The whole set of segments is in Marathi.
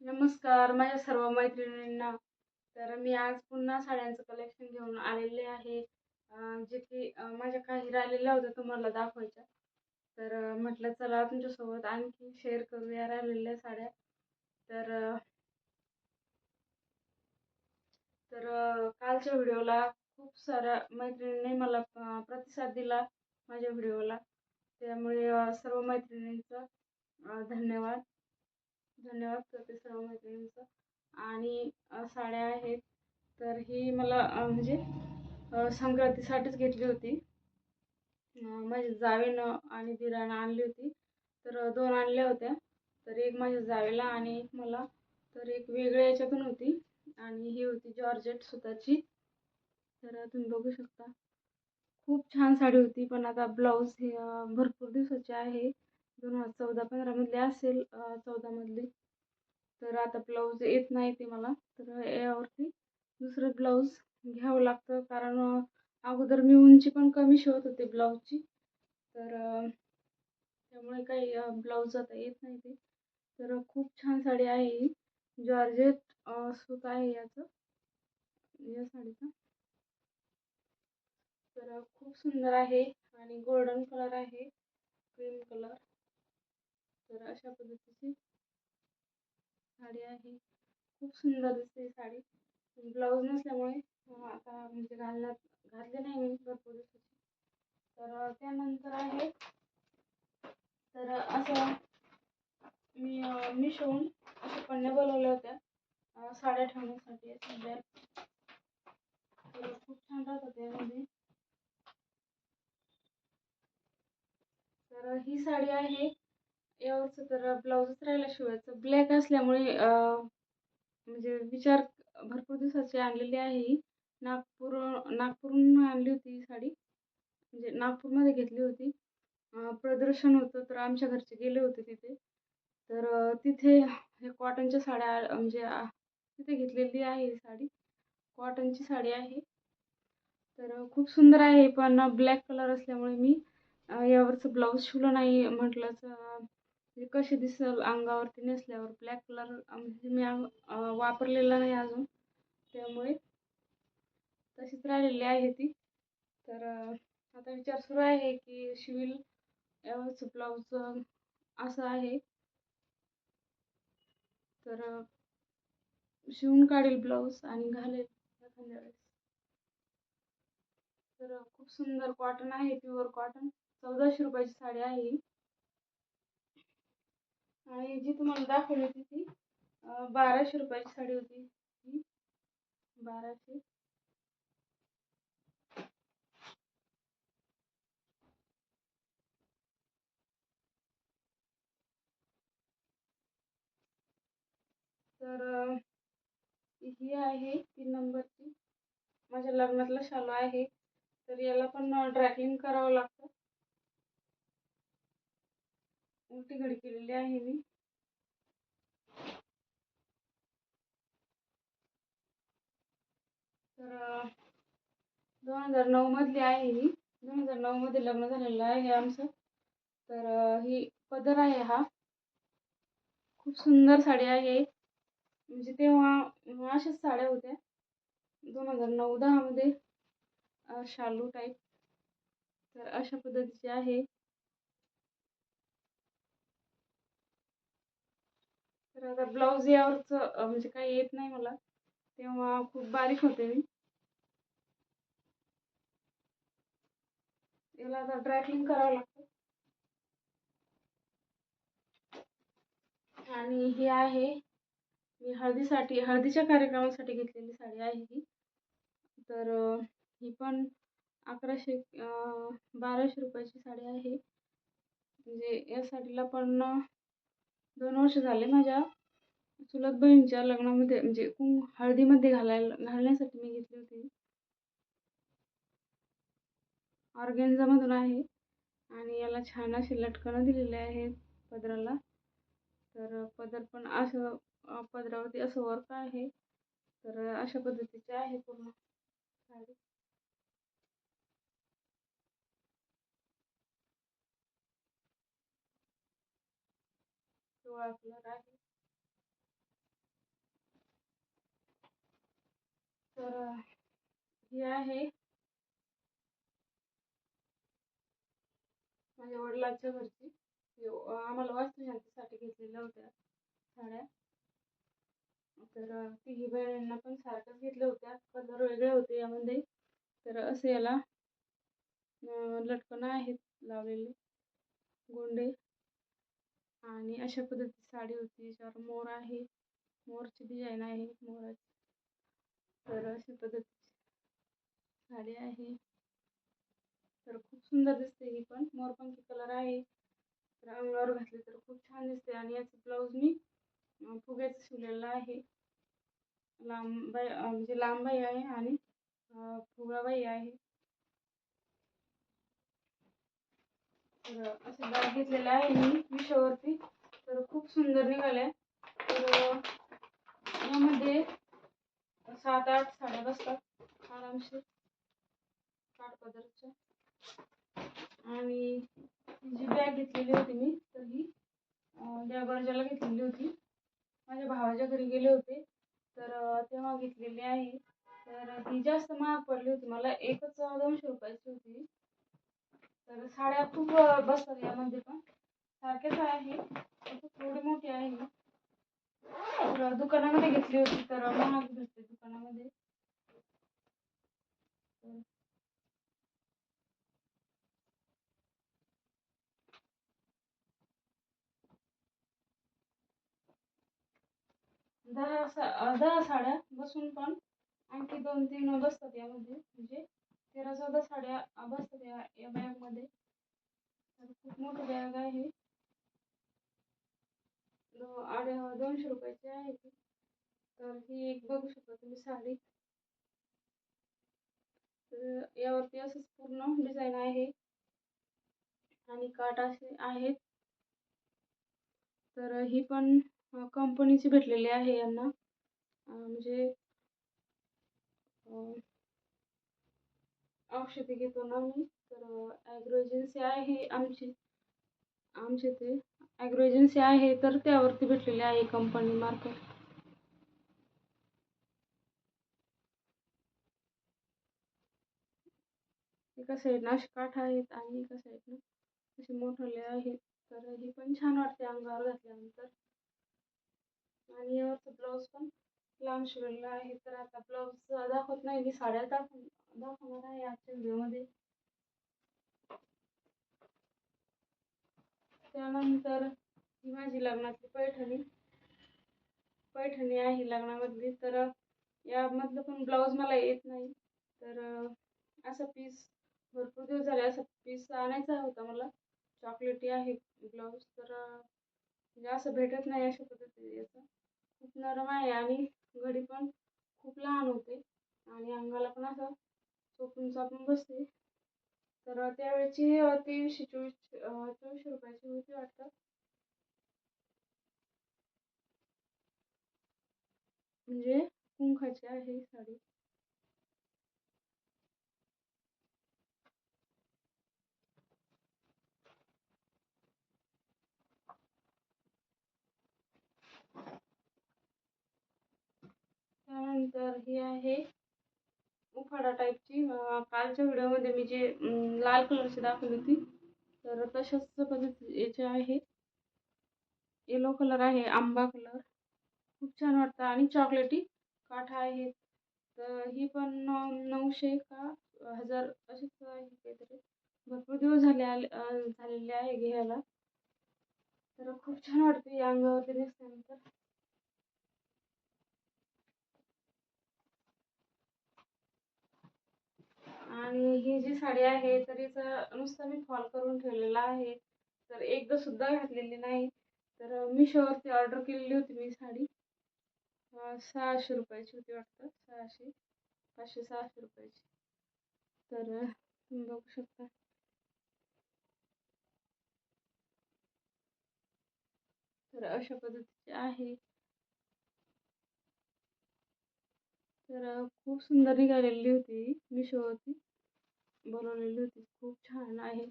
नमस्कार माझ्या सर्व मैत्रिणींना. तर मी आज पुन्हा साड्यांचं कलेक्शन घेऊन आलेले आहे. जे की माझ्या काही राहिलेल्या होत्या तुम्हाला दाखवायच्या. तर म्हटलं चला तुमच्यासोबत आणखी शेअर करूया राहिलेल्या साड्या. तर अ, कालच्या व्हिडिओला खूप साऱ्या मैत्रिणींनी मला प्रतिसाद दिला माझ्या व्हिडिओला. त्यामुळे सर्व मैत्रिणींचं धन्यवाद. धन्यवाद करते सर्व मैत्रिणींचं. आणि साड्या आहेत. तर ही मला म्हणजे संक्रांतीसाठीच घेतली होती. माझ्या जावेनं आणि दिरानं आणली होती. तर 2 आणल्या होत्या. तर एक माझ्या जावेला आणि एक मला. तर एक वेगळ्या याच्यातून होती आणि ही होती जॉर्जेट सुताची. तर तुम्ही बघू शकता. खूप छान साडी होती. पण आता ब्लाऊज हे भरपूर दिवसाची आहे. 2014-15 मधली असेल, 14 मधली. तर आता ब्लाऊज येत नाही ते मला. तर यावरती दुसरं ब्लाऊज घ्यावं लागतं कारण अगोदर मी उंची पण कमी शिवत होते ब्लाऊजची. तर त्यामुळे काही ब्लाऊज आता येत नाही ते. तर खूप छान साडी आहे ही. जॉर्जेट सूत आहे याचं, या साडीचं. तर खूप सुंदर आहे आणि गोल्डन कलर आहे, क्रीम कलर. तर अशा पद्धतीची साडी आहे. खूप सुंदर दिसते ही साडी. ब्लाऊज नसल्यामुळे आता म्हणजे घातले नाही मी भरपूर दिवसाची. तर त्यानंतर आहे. तर असं मी शिवून अशा पन्न्या बोलवल्या होत्या साड्या ठेवण्यासाठी सध्या. तर खूप छान राहतात त्यामध्ये. तर ही साडी आहे. यावरचं तर ब्लाऊजच राहिला शिवायचं. ब्लॅक असल्यामुळे म्हणजे भरपूर दिवसाची आणलेली आहे ही. नागपूरहून आणली होती ही साडी. म्हणजे नागपूरमध्ये घेतली होती. प्रदर्शन होतं तर आमच्या घरचे गेले होते तिथे. तर तिथे हे कॉटनच्या साड्या म्हणजे तिथे घेतलेली आहे ही साडी. कॉटनची साडी आहे. तर खूप सुंदर आहे. पण ब्लॅक कलर असल्यामुळे मी यावरचं ब्लाऊज शिवलं नाही. म्हटलंच म्हणजे कशी दिसेल अंगावरती नेसल्यावर. ब्लॅक कलर म्हणजे मी वापरलेला नाही अजून. त्यामुळे तशीच राहिलेली आहे ती. तर आता विचार सुरू आहे की शिवील यावरचं ब्लाऊज असं आहे. तर शिवून काढेल ब्लाऊज आणि घालेल एखाद्या वेळेस. तर खूप सुंदर कॉटन आहे, प्युअर कॉटन. 1400 रुपयाची साडी आहे ही. आणि जी तुम्हाला दाखवली होती ती 1200 रुपयाची साडी होती ही. 1200. तर ही आहे 3 नंबरची. माझ्या लग्नातला शालू आहे. तर याला पण ड्रायक्लीन करावं लागतं. उलटी घडी केलेली आहे मी. तर 2009 मधली आहे ही. 2009 मध्ये लग्न झालेलं आहे आमचं. तर ही पदर आहे हा. खूप सुंदर साडी आहे. म्हणजे तेव्हा अशाच साड्या होत्या 2009-10 मध्ये, शालू टाईप. तर अशा पद्धतीची आहे. तर आता ब्लाऊज यावरचं म्हणजे काही येत नाही मला. तेव्हा खूप बारीक होते मी. याला आता ड्रायक्लीन करावं लागतं. आणि ही आहे मी हळदीच्या कार्यक्रमासाठी घेतलेली साडी आहे ही. तर ही पण 1200 रुपयाची साडी आहे. म्हणजे या साडीला पण 2 वर्ष झाले माझ्या चुलत बहिणीच्या लग्नामध्ये म्हणजे हळदीमध्ये घालण्यासाठी मी घेतली होती. ऑर्गेन्झामधून आहे आणि याला छान असे लटकन दिलेले आहेत पदराला. तर पदर पण असं पदरावरती असं वर्क आहे. तर अशा पद्धतीचे आहे पूर्ण साडी. पिवळा कलर आहे. तर ही आहे माझ्या वडिलांच्या घरची. आम्हाला वास्तुशांतीसाठी घेतलेल्या होत्या साड्या. तर तिघी बहिणींना पण सारख्याच घेतल्या होत्या. कलर वेगळे होते यामध्ये. तर असे याला लटकन आहेत लावलेले गोंडे. आणि अशा पद्धतीची साडी होती. याच्यावर मोर आहे, मोरची डिझाईन आहे मोराची. तर अशा पद्धतीची साडी आहे. तर खूप सुंदर दिसते ही पण. मोरपंखी कलर आहे. तर अंगावर घातली तर खूप छान दिसते. आणि याचं ब्लाऊज मी फुग्याचं शिवलेलं आहे. म्हणजे लांब बाही आहे आणि फुगाबाई आहे. तर असे बॅग घेतलेले आहे मी मिशोवरती. तर खूप सुंदर निघाल्या. तर यामध्ये 7-8 साड्या बसतात आरामशीर काठपदरच्या. आणि जी बॅग घेतलेली होती मी, तर ही देवगडला घेतलेली होती. माझ्या भावाच्या घरी गेले होते तर तेव्हा घेतलेली आहे. तर ती जास्त महाग पडली होती मला. एकच 200 रुपयाची होती. तर साड्या खूप बसतात यामध्ये पण. सारख्याच आहे, थोडी मोठी आहे. तर दुकानामध्ये घेतली होती तर महाग भेटते दुकानामध्ये. 10 साड्या बसून पण आणखी 2-3 बसतात यामध्ये. म्हणजे 13-14 साड्या बसतात या बॅगमध्ये. तर खूप मोठी बॅग आहे. 200 रुपयाची आहे ती. तर ही एक बघू शकता तुम्ही साडी. तर यावरती असंच पूर्ण डिझाईन आहे आणि काठ असे आहेत. तर ही पण कंपनीची भेटलेली आहे यांना. म्हणजे औषधी घेतो ना मी. तर ॲग्रो एजन्सी आहे आमचे ते ॲग्रो एजन्सी आहे. तर त्यावरती भेटलेली आहे कंपनी मार्फत. एका साईडनं असे काठ आहेत आणि एका साईडनं असे मोठे आहेत. तर ही पण छान वाटते अंगावर घातल्यानंतर. आणि यावरचं ब्लाऊज पण लांब शिवलेलं आहे. तर आता ब्लाऊज दाखवत नाही मी, साड्या दाखवणार आहे आजच्या व्हिडिओमध्ये. त्यानंतर ही माझी लग्नातली पैठणी आहे लग्नामधली. तर यामधलं पण ब्लाऊज मला येत नाही. तर असा पीस भरपूर दिवस झाले असा पीस आणायचा होता मला. चॉकलेटी आहे ब्लाऊज. तर म्हणजे असं भेटत नाही अशा पद्धतीने. याचं खूप नरम आहे आणि घडी पण खूप लहान होते आणि अंगाला पण असं चोपून बसते. तर त्यावेळची 2324 रुपयाची होती वाटतं. म्हणजे कुंखाची आहे साडी. त्यानंतर ही आहे उफाडा टाईपची. कालच्या व्हिडिओमध्ये मी जे लाल कलरची दाखवली होती तर तशाच पद्धती याची आहे. येलो कलर आहे, आंबा कलर. खूप छान वाटतं आणि चॉकलेटी काठ आहेत. तर ही पण 900 का 1000 अशीच आहे काहीतरी. भरपूर दिवस झालेले आहे घ्यायला. तर खूप छान वाटते या अंगावरती नेसल्यानंतर. आणि ही जी साडी आहे तर हिचा नुसता मी फॉल करून ठेवलेला आहे. तर एकदा सुद्धा घातलेली नाही. तर मिशोवरती ऑर्डर केलेली होती मी साडी. 600 रुपयाची होती वाटतं. 600, 500-600 रुपयाची. तर तुम्ही बघू शकता. तर अशा पद्धतीची आहे. तर खूप सुंदर निघालेली होती. मिशोवरती बनवलेली होती. खूप छान आहे.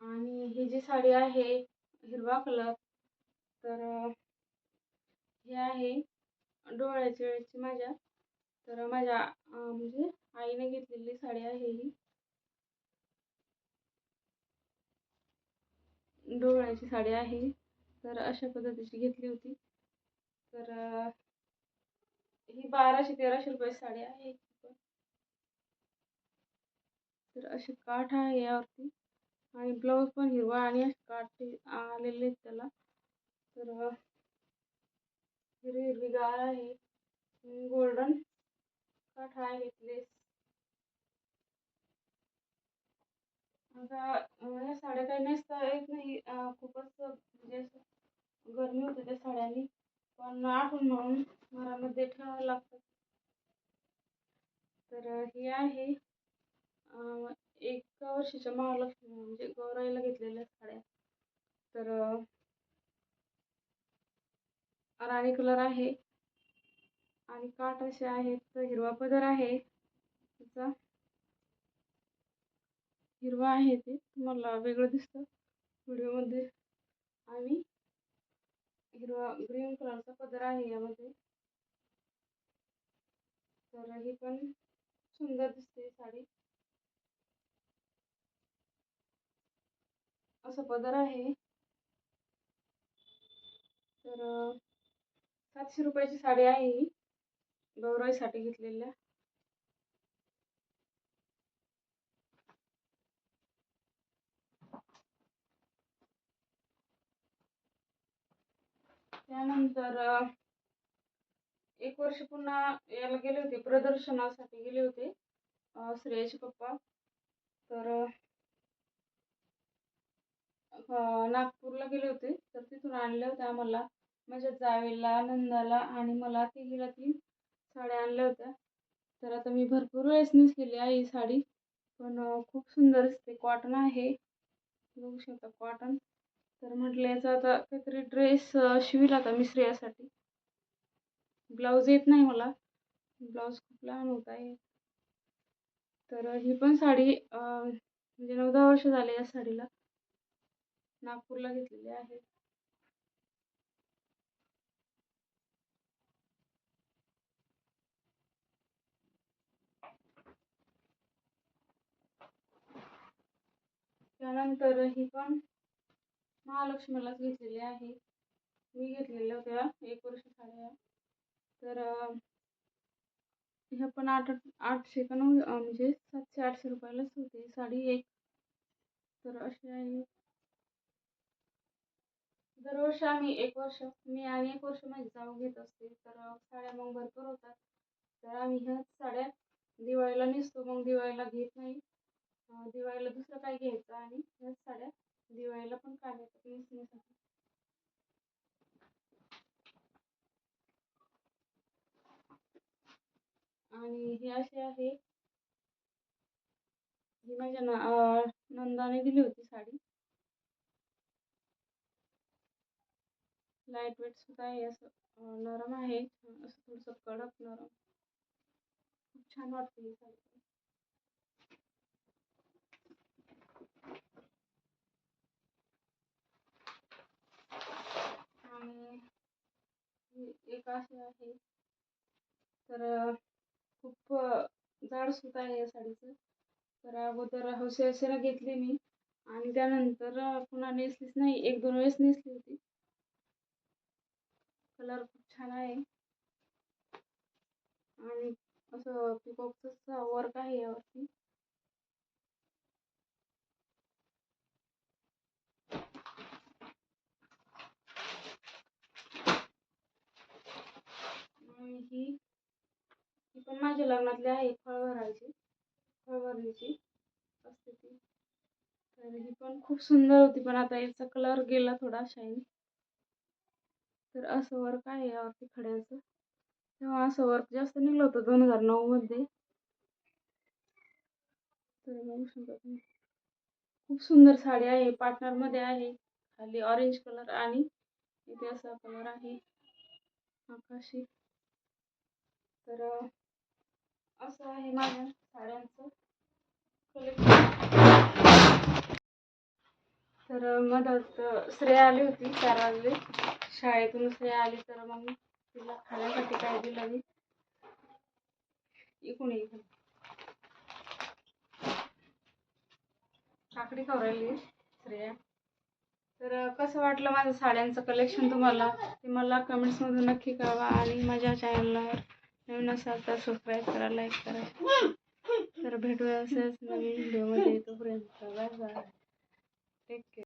आणि ही जी साडी आहे हिरवा कलर. तर हे आहे डोहाळ्याच्या वेळेची माझ्या. तर माझ्या म्हणजे आईने घेतलेली साडी आहे ही. डोहाळ्याची साडी आहे. तर अशा पद्धतीची घेतली होती. तर ही 1200-1300 रुपये साडी आहे. तर असे काठ आहे यावरती आणि ब्लाऊज पण हिरवा आणि असे काठ आलेले आहेत त्याला. तर हिरवी हिरवी गार आहे. गोल्डन काठ आहे लेस. आता या साड्या काही नेसता येत नाही. खूपच म्हणजे गरमी होते त्या साड्यांनी, पण आठवण म्हणून घरामध्ये ठेवावं लागतं. तर ही आहे 1 वर्षाच्या महालक्ष्मी म्हणजे गौराईला घेतलेल्या साड्या. तर राणी कलर आहे आणि काठ असे आहेत. तर हिरवा पदर आहे त्याचा. हिरवा आहे ते तुम्हाला वेगळं दिसतं व्हिडिओमध्ये. आणि हिरवा ग्रीन कलरचा पदर आहे यामध्ये. तर ही पण सुंदर दिसते साडी. असं पदर आहे. तर 700 रुपयाची साडी आहे ही, गौराईसाठी घेतलेल्या. त्यानंतर 1 वर्ष पुन्हा याला गेले होते, प्रदर्शनासाठी गेले होते श्रेयाचे पप्पा. तर नागपूरला गेले होते. तर तिथून आणल्या होत्या आम्हाला, माझ्या जावेला, नंदाला आणि मला तिघीला 3 साड्या आणल्या होत्या. तर आता मी भरपूर वेळेस नेसलेली आहे ही साडी, पण खूप सुंदर दिसते. कॉटन आहे, बघू शकता कॉटन. तर म्हटलं याचा आता काहीतरी ड्रेस शिवील आता मी श्रेयासाठी. ब्लाऊज येत नाही मला, ब्लाऊज खूप लहान होत आहे. तर ही पण साडी म्हणजे 9-10 वर्ष झाले या साडीला. नागपूरला घेतलेली आहे. त्यानंतर ही पण महालक्ष्मीलाच घेतलेली आहे. मी घेतलेल्या होत्या 1 वर्ष साड्या. तर ह्या पण 800 का 9 म्हणजे 700-800 रुपयालाच होती साडी एक. तर अशी आहे. दरवर्षी आम्ही 1 वर्ष, मी आणि 1 वर्ष माझी जाऊ घेत असते. तर साड्या मग भरपूर होतात. तर आम्ही ह्याच साड्या दिवाळीला नेसतो. मग दिवाळीला घेत नाही. दिवाळीला दुसरं काय घ्यायचं आणि ह्याच साड्या दिवाळीला पण काम येतात नेसण्यासाठी. आणि ही अशी आहे. ही माझ्या नंदाने दिली होती साडी. लाईट वेट सुद्धा आहे. असं नरम आहे, असं थोडंसं कडक नरम. खूप छान वाटते ही साडी. आणि एक अशी आहे. तर खूप जाड सूत आहे या साडीचं. तर अगोदर हौसेनं घेतली मी आणि त्यानंतर पुन्हा नेसलीच नाही. 1-2 वेळेस नेसली होती. कलर खूप छान आहे आणि असं पिकॉकचं वर्क आहे यावरती. आणि ही पण माझ्या लग्नातली आहे, फळभरणीची असते ती. तर ही पण खूप सुंदर होती, पण आता याचा कलर गेला थोडा शाईन. तर असं वर्क आहे यावरती खड्याचं. तेव्हा असं वर्क जास्त निघलं होतं 2009 मध्ये. तर बघू शकता तुम्ही. खूप सुंदर साडी आहे. पार्टनरमध्ये आहे. खाली ऑरेंज कलर आणि इथे असा कलर आहे आकाशी. तर असं आहे माझ्या साड्यांचं कलेक्शन. तर तर मदत श्रेया आली होती 4 वाजले शाळेतून. श्रेया आली तर मग तिला खाण्यासाठी काय दिलं मी. इकडून इकडून काकडी खाऊ राहिली श्रेया. तर कसं वाटलं माझं साड्यांचं कलेक्शन तुम्हाला ते मला कमेंट्समधून नक्की कळवा. आणि माझ्या चॅनलला नवीन असाल तर सबस्क्राईब करा, लाईक करा. तर भेटूया असेच नवीन व्हिडिओमध्ये. तोपर्यंत बाय बाय, टेक केअर.